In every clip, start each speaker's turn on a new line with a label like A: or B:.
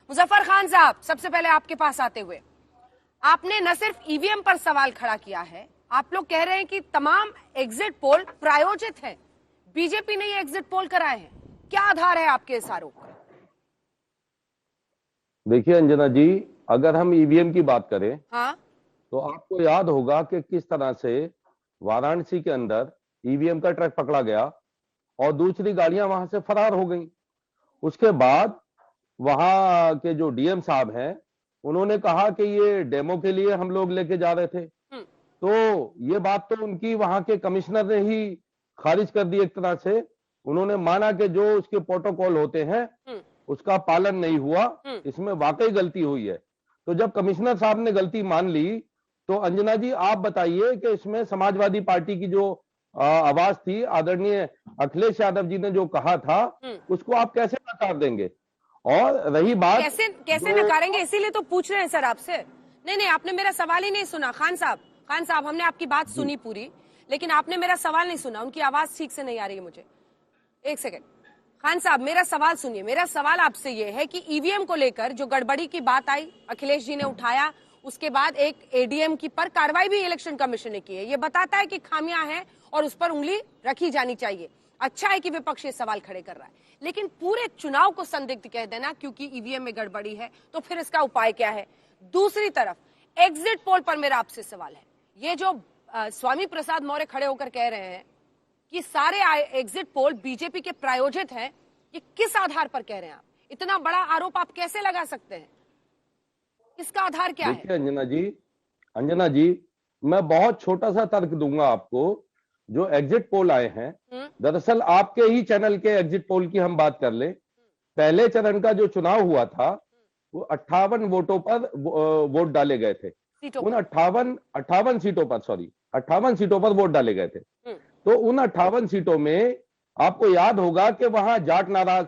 A: मुजफ्फर खान साहब, सबसे पहले आपके पास आते हुए, आपने न सिर्फ ईवीएम पर सवाल खड़ा किया है, आप लोग कह रहे हैं कि तमाम एग्जिट पोल प्रायोजित है, बीजेपी ने ये एग्जिट पोल कराए हैं। क्या आधार है आपके इस आरोप का?
B: देखिए अंजना जी, अगर हम ईवीएम की बात करें,
A: हाँ,
B: तो आपको याद होगा कि किस तरह से वाराणसी के अंदर ईवीएम का ट्रक पकड़ा गया और दूसरी गाड़ियां वहां से फरार हो गई। उसके बाद वहां के जो डीएम साहब हैं, उन्होंने कहा कि ये डेमो के लिए हम लोग लेके जा रहे थे। तो ये बात तो उनकी वहां के कमिश्नर ने ही खारिज कर दी एक तरह से। उन्होंने माना कि जो उसके प्रोटोकॉल होते हैं उसका पालन नहीं हुआ, इसमें वाकई गलती हुई है। तो जब कमिश्नर साहब ने गलती मान ली, तो अंजना जी आप बताइए कि इसमें समाजवादी पार्टी की जो आवाज थी, आदरणीय अखिलेश यादव जी ने जो कहा था, उसको आप कैसे नकार देंगे? और रही बात
A: कैसे नकारेंगे, इसीलिए तो पूछ रहे हैं सर आपसे। नहीं, आपने मेरा सवाल ही नहीं सुना। खान साहब, हमने आपकी बात सुनी पूरी, लेकिन आपने मेरा सवाल नहीं सुना। उनकी आवाज ठीक से नहीं आ रही है मुझे। एक सेकंड, खान साहब मेरा सवाल सुनिए। मेरा सवाल आपसे ये है कि ईवीएम को लेकर जो गड़बड़ी की बात आई, अखिलेश जी ने उठाया, उसके बाद एक एडीएम की पर कार्रवाई भी इलेक्शन कमीशन ने की है। ये बताता है कि खामियां हैं और उस पर उंगली रखी जानी चाहिए। अच्छा है कि विपक्ष ये सवाल खड़े कर रहा है, लेकिन पूरे चुनाव को संदिग्ध कह देना क्योंकि ईवीएम में गड़बड़ी है, तो फिर इसका उपाय क्या है? दूसरी तरफ एग्जिट पोल पर मेरा आपसे सवाल है। ये जो स्वामी प्रसाद मौर्य खड़े होकर कह रहे हैं कि सारे एग्जिट पोल बीजेपी के प्रायोजित हैं, ये किस आधार पर कह रहे हैं आप? इतना बड़ा आरोप आप कैसे लगा सकते हैं? इसका आधार क्या है?
B: देखिए अंजना जी, मैं बहुत छोटा सा तर्क दूंगा आपको। जो एग्जिट पोल आए हैं, दरअसल आपके ही चैनल के एग्जिट पोल की हम बात कर ले, पहले चरण का जो चुनाव हुआ था वो 58 वोटों पर वोट डाले गए थे। उन 58 सीटों पर वोट डाले गए थे। तो उन 58 सीटों में आपको याद होगा कि वहां जाट नाराज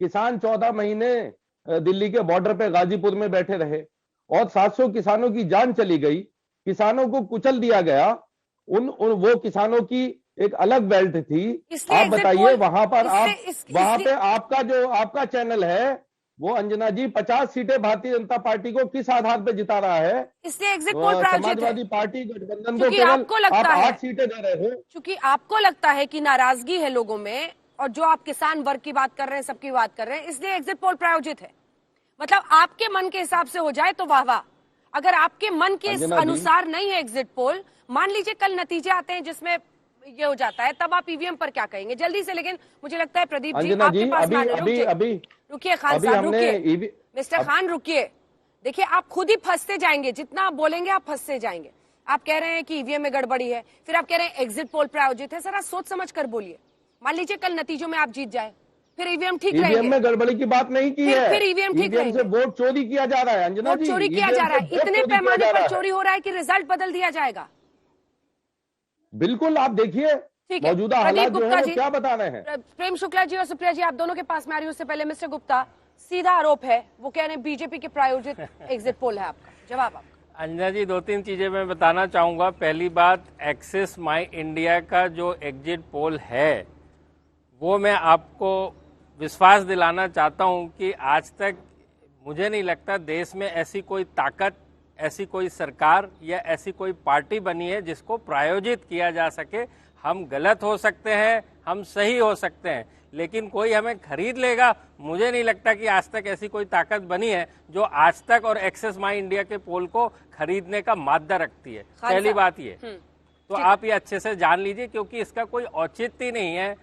B: किसान 14 महीने दिल्ली के बॉर्डर पे गाजीपुर में बैठे रहे और 700 किसानों की जान चली गई, किसानों को कुचल दिया गया। वो किसानों की एक अलग बेल्ट थी। आप बताइए, वहां पे आपका चैनल है वो अंजना जी 50 सीटें भारतीय जनता पार्टी को किस आधार पर जिता रहा है?
A: इसलिए एग्जिट पोल
B: समाजवादी पार्टी गठबंधन को केवल आप 8 सीटें दे रहे हो।
A: क्योंकि आपको लगता है कि नाराजगी है लोगों में, और जो आप किसान वर्ग की बात कर रहे हैं, सबकी बात कर रहे हैं, इसलिए एग्जिट पोल प्रायोजित है। मतलब आपके मन के हिसाब से हो जाए तो वाह वाह, अगर आपके मन के अनुसार नहीं है एग्जिट पोल, मान लीजिए कल नतीजे आते हैं जिसमें ये हो जाता है, तब आप ईवीएम पर क्या कहेंगे? जल्दी से, लेकिन मुझे लगता है प्रदीप जी आपके पास रुकिए। खान साहब रुकिए, मिस्टर खान रुकिए। देखिए आप खुद ही फंसते जाएंगे, जितना आप बोलेंगे आप फंसते जाएंगे। आप कह रहे हैं कि ईवीएम में गड़बड़ी है, फिर आप कह रहे हैं एग्जिट पोल प्रायोजित है। सर सोच समझ कर बोलिए। मान लीजिए कल नतीजों में आप जीत जाए, फिर ईवीएम ठीक रहेंगे?
B: ईवीएम में गड़बड़ी की बात नहीं की है,
A: फिर ईवीएम ठीक रहेंगे।
B: वोट चोरी किया जा रहा है अंजना जी,
A: चोरी किया जा रहा है। इतने पैमाने पर चोरी हो रहा है कि रिजल्ट बदल दिया जाएगा।
B: बिल्कुल, आप देखिए मौजूदा हालात जो है क्या बता रहे हैं।
A: प्रेम शुक्ला जी और सुप्रिया जी, आप दोनों के पास में आ रही हूं। उससे पहले मिस्टर गुप्ता, सीधा आरोप है, वो कह रहे हैं बीजेपी के प्रायोजित एग्जिट पोल है। आपका जवाब? आपका
C: अंजना जी, 2-3 चीजें मैं बताना चाहूंगा। पहली बात, एक्सेस माई इंडिया का जो एग्जिट पोल है वो मैं आपको विश्वास दिलाना चाहता हूं कि आज तक मुझे नहीं लगता देश में ऐसी कोई ताकत, ऐसी कोई सरकार या ऐसी कोई पार्टी बनी है जिसको प्रायोजित किया जा सके। हम गलत हो सकते हैं, हम सही हो सकते हैं, लेकिन कोई हमें खरीद लेगा, मुझे नहीं लगता कि आज तक ऐसी कोई ताकत बनी है जो आज तक और एक्सेस माई इंडिया के पोल को खरीदने का मादा रखती है। पहली बात ये, तो आप ये अच्छे से जान लीजिए, क्योंकि इसका कोई औचित्य नहीं है।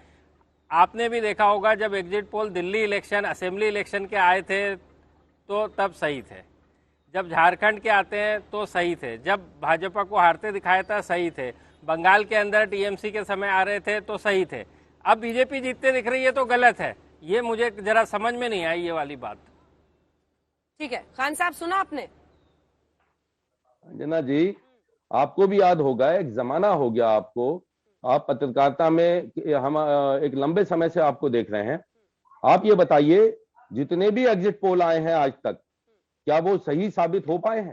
C: आपने भी देखा होगा जब exit poll Delhi election, assembly election के आए थे तो तब सही थे, जब झारखंड के आते हैं तो सही थे, जब भाजपा को हारते दिखाया था सही थे, बंगाल के अंदर टीएमसी के समय आ रहे थे तो सही थे। अब बीजेपी जीतते दिख रही है तो गलत है। ये मुझे जरा समझ में नहीं आई ये वाली बात।
A: ठीक है खान साहब, सुना आपने?
B: अंजना जी, आपको भी याद होगा, एक जमाना हो गया आपको, आप पत्रकारिता में हम एक लंबे समय से आपको देख रहे हैं। आप ये बताइए, जितने भी एग्जिट पोल आए हैं आज तक, क्या वो सही साबित हो पाए हैं?